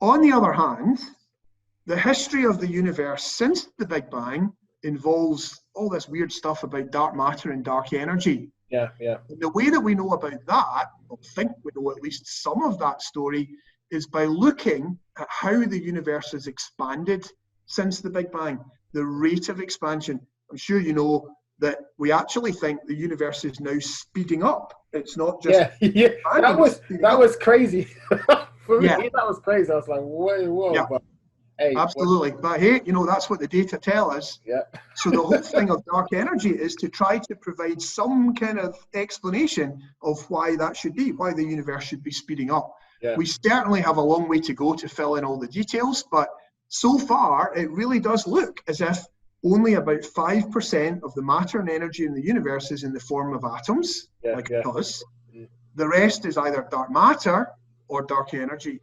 On the other hand, the history of the universe since the Big Bang involves all this weird stuff about dark matter and dark energy. Yeah, yeah. And the way that we know about that, or think we know at least some of that story, is by looking at how the universe has expanded since the Big Bang, the rate of expansion. I'm sure you know that we actually think the universe is now speeding up. It's not just yeah. That was crazy. For me, that was crazy. I was like, whoa. Yeah. But hey, absolutely. But hey, you know, that's what the data tell us. Yeah. So the whole thing of dark energy is to try to provide some kind of explanation of why that should be, why the universe should be speeding up. Yeah. We certainly have a long way to go to fill in all the details, but so far it really does look as if only about 5% of the matter and energy in the universe is in the form of atoms, like it does. The rest is either dark matter or dark energy.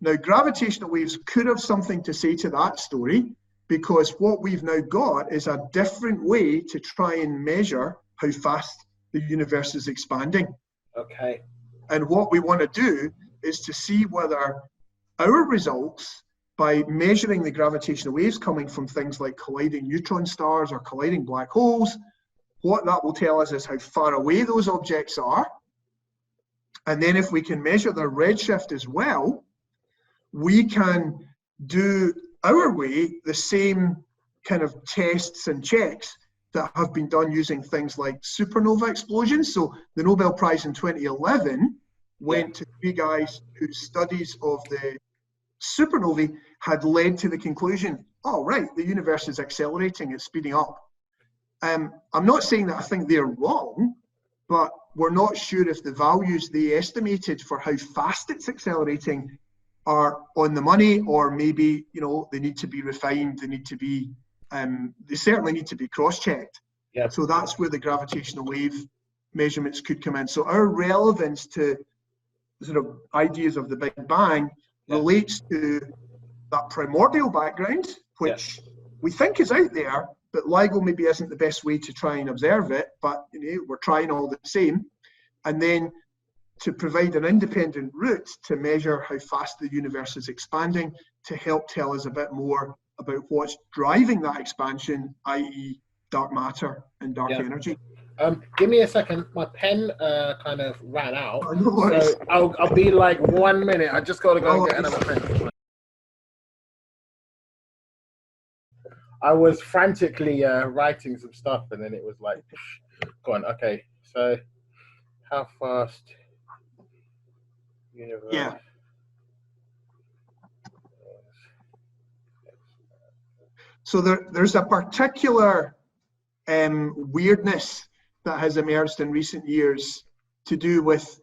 Now, gravitational waves could have something to say to that story, because what we've now got is a different way to try and measure how fast the universe is expanding. Okay. And what we want to do is to see whether our results, by measuring the gravitational waves coming from things like colliding neutron stars or colliding black holes, what that will tell us is how far away those objects are. And then if we can measure their redshift as well, we can do our way the same kind of tests and checks that have been done using things like supernova explosions. So the Nobel Prize in 2011 went to three guys whose studies of the supernovae had led to the conclusion, oh, right, the universe is accelerating, it's speeding up. I'm not saying that I think they're wrong, but we're not sure if the values they estimated for how fast it's accelerating are on the money, or maybe, you know, they need to be refined, they need to be, they certainly need to be cross-checked. Yeah. So that's where the gravitational wave measurements could come in. So our relevance to sort of ideas of the Big Bang relates to that primordial background, which we think is out there, but LIGO maybe isn't the best way to try and observe it, but you know, we're trying all the same. And then to provide an independent route to measure how fast the universe is expanding, to help tell us a bit more about what's driving that expansion, i.e. dark matter and dark energy. Give me a second. My pen kind of ran out. Oh, no worries. So I'll be like 1 minute. I just got to go and get another pen. I was frantically writing some stuff, and then it was like, go on. Okay, so how fast? Universe. Yeah. So there's a particular weirdness that has emerged in recent years to do with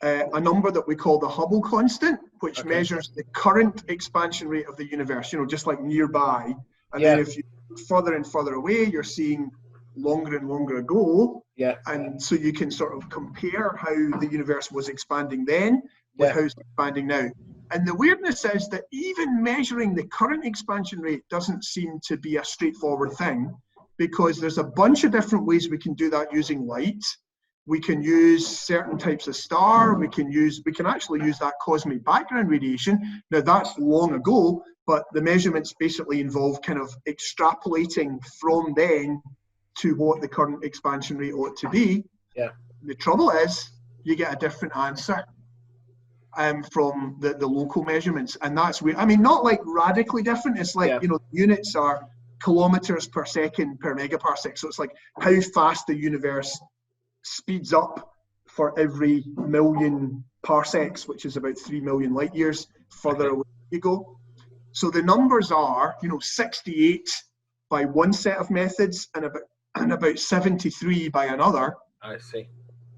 a number that we call the Hubble constant, which measures the current expansion rate of the universe, you know, just like nearby. And then if you look further and further away, you're seeing longer and longer ago. And so you can sort of compare how the universe was expanding then with how it's expanding now. And the weirdness is that even measuring the current expansion rate doesn't seem to be a straightforward thing, because there's a bunch of different ways we can do that using light. We can use certain types of star. We can actually use that cosmic background radiation. Now that's long ago, but the measurements basically involve kind of extrapolating from then to what the current expansion rate ought to be. The trouble is you get a different answer from the local measurements, and that's weird. I mean, not like radically different. It's like, you know, units are kilometers per second per megaparsec. So it's like how fast the universe speeds up for every million parsecs, which is about 3 million light years further away you go. So the numbers are, you know, 68 by one set of methods and about 73 by another. I see.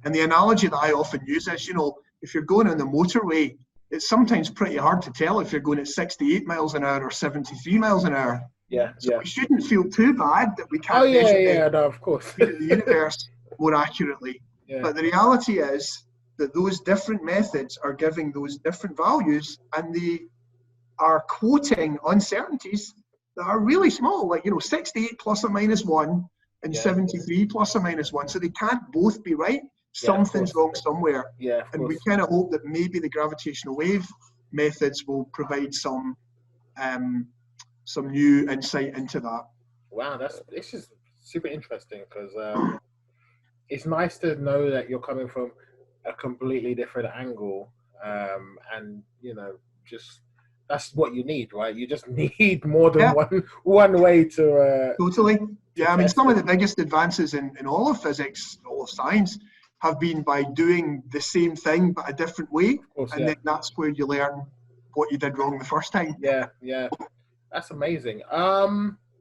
And the analogy that I often use is, you know, if you're going on the motorway, it's sometimes pretty hard to tell if you're going at 68 miles an hour or 73 miles an hour. So we shouldn't feel too bad that we can't measure no, of course. the universe more accurately. But the reality is that those different methods are giving those different values, and they are quoting uncertainties that are really small, like, you know, 68 plus or minus 1 and 73 plus or minus 1. So they can't both be right. Something's wrong somewhere. And we kind of hope that maybe the gravitational wave methods will provide some new insight into that. Wow, this is super interesting because it's nice to know that you're coming from a completely different angle, and just that's what you need, right? You just need more than one way to totally. Yeah, I mean, some it. of the biggest advances in all of physics, all of science, have been by doing the same thing but a different way, Of course, and then that's where you learn what you did wrong the first time. Yeah, that's amazing.